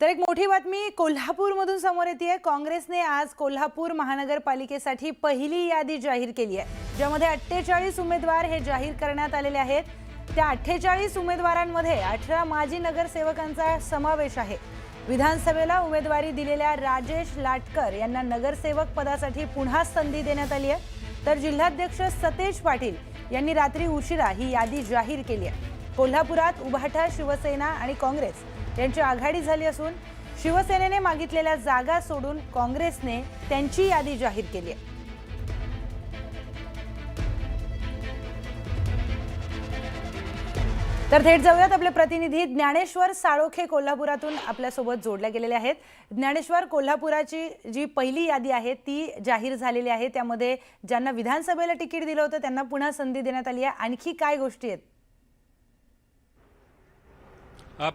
तर एक मोठी बातमी कोल्हापूरमधून समोर येते। काँग्रेसने आज कोल्हापूर महानगरपालिकेसाठी पहिली यादी जाहीर केली आहे, ज्यामध्ये 48 उमेदवार हे जाहीर करण्यात आलेले आहेत। त्या 48 उमेदवारांमध्ये 18 माजी नगरसेवकांचा समावेश आहे। विधानसभेला उमेदवारी दिलेल्या राजेश लाटकर यांना नगरसेवक पदासाठी पुन्हा संधी देण्यात आली आहे, तर जिल्हाध्यक्ष सतेज पाटील यांनी रात्री उशिरा ही यादी जाहीर केली आहे। कोल्हापुरात उभाटा, शिवसेना आणि काँग्रेस यांची आघाडी झाली असून शिवसेनेने मागितलेल्या जागा सोडून काँग्रेसने त्यांची यादी जाहीर केली आहे। तर थेट जाऊयात, आपले प्रतिनिधी ज्ञानेश्वर साळोखे कोल्हापुरातून आपल्या सोबत जोडले गेलेले आहेत। ज्ञानेश्वर, कोल्हापुराची जी पहिली यादी आहे ती जाहीर झालेली आहे, त्यामध्ये ज्यांना विधानसभेला तिकीट दिलं होतं त्यांना पुन्हा संधी देण्यात आली आहे। आणखी काय गोष्टी आहेत?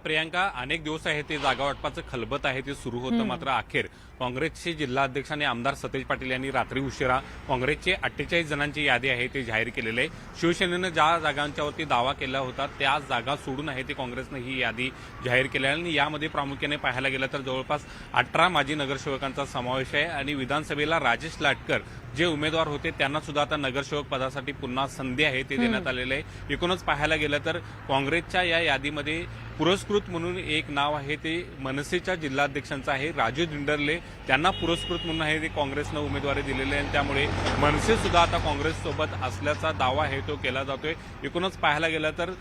प्रियंका, अनेक दिवस आहे ते जागा वाटपाचं खलबत आहे ते सुरू होतं, मात्र अखेर काँग्रेसचे जिल्हाध्यक्ष आणि आमदार सतेज पाटील यांनी रात्री उशिरा काँग्रेसचे 48 जणांची यादी आहे ते जाहीर केलेले आहे। शिवसेनेनं ज्या जागांच्यावरती दावा केला होता त्या जागा सोडून आहे ते काँग्रेसनं ही यादी जाहीर केली आहे आणि यामध्ये प्रामुख्याने पाहायला गेलं तर जवळपास 18 माजी नगरसेवकांचा समावेश आहे आणि विधानसभेला राजेश लाटकर जे उमेदवार होते त्यांना सुद्धा आता नगरसेवक पदासाठी पुन्हा संधी आहे ते देण्यात आलेले आहे। एकूणच पाहायला गेलं तर काँग्रेसच्या या यादीमध्ये पुरस्कृत म्हणून एक नाव आहे ते मनसेच्या जिल्हाध्यक्षांचं आहे, राजू दिंडरले। त्यांना पुरस्कृत म्हणून आहे ते काँग्रेसनं उमेदवारी दिलेली आहे, त्यामुळे मनसे सुद्धा आता काँग्रेससोबत असल्याचा दावा आहे तो केला जातोय। एकूणच पाहायला गेलं तर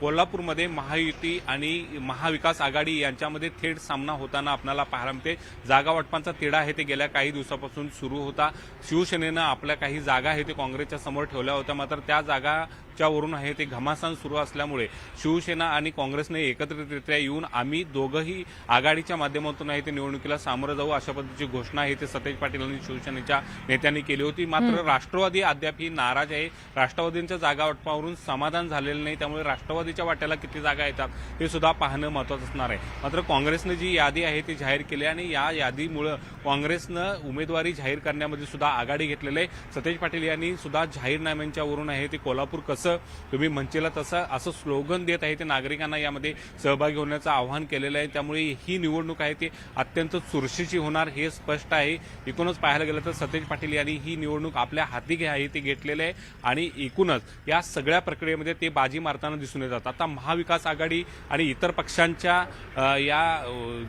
कोल्हापूरमध्ये महायुती आणि महाविकास आघाडी यांच्यामध्ये थेट सामना होताना आपल्याला पाहायला मिळते। जागा वाटपांचा तिढा आहे ते गेल्या काही दिवसापासून सुरू होता। शिवसेनेनं आपल्या काही जागा आहे ते काँग्रेसच्या समोर ठेवल्या होत्या, मात्र त्या जागाच्यावरून आहे ते घमासान सुरू असल्यामुळे शिवसेना आणि काँग्रेसने एकत्रितरित्या येऊन आम्ही दोघंही आघाडीच्या माध्यमातून आहे ते निवडणुकीला सामोरं जाऊ अशा पद्धतीची घोषणा आहे ते सतेज पाटील आणि शिवसेनेच्या नेत्यांनी केली होती। मात्र राष्ट्रवादी अद्याप ही नाराज आहे। राष्ट्रवादींच्या जागा वाटपावरून समाधान झालेलं नाही, त्यामुळे राष्ट्रवादीच्या वाट्याला किती जागा येतात हे सुद्धा पाहणं महत्त्वाचं असणार आहे। मात्र काँग्रेसने जी यादी आहे ती जाहीर केली आणि या यादीमुळे काँग्रेसनं उमेदवारी जाहीर करण्यामध्ये सुद्धा आघाडी घेतलेली आहे। सतेज पाटील यांनी सुद्धा जाहीरनाम्यांच्या वरून आहे ते कोल्हापूर कसं तुम्ही म्हणचेला तसं असं स्लोगन देत आहे ते नागरिकांना यामध्ये सहभागी होण्याचं आवाहन केलेलं आहे, त्यामुळे ही निवडणूक आहे ती अत्यंत चुरशीची होणार हे स्पष्ट आहे। एकूणच पाहायला गेलं तर सतेज पाटील यांनी ही निवडणूक आपल्या हाती आहे ते घेतलेले आहे आणि एकूणच या सगळ्या प्रक्रियेमध्ये ते बाजी मारताना दिसून येतात। आता महाविकास आघाडी आणि इतर पक्षांच्या या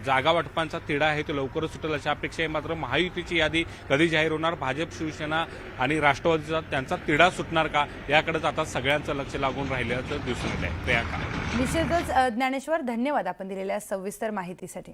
जागा वाटपांचा तिढा आहे तो लवकरच सुटेल अशा अपेक्षा आहे। मात्र महायुतीची यादी कधी जाहीर होणार, भाजप, शिवसेना आणि राष्ट्रवादीचा त्यांचा तिढा सुटणार का, याकडेच आता सगळ्यांचं लक्ष लागून राहिल्याचं दिसून येत आहे। प्रियंका, निश्चितच ज्ञानेश्वर, धन्यवाद आपण दिलेल्या सविस्तर माहितीसाठी।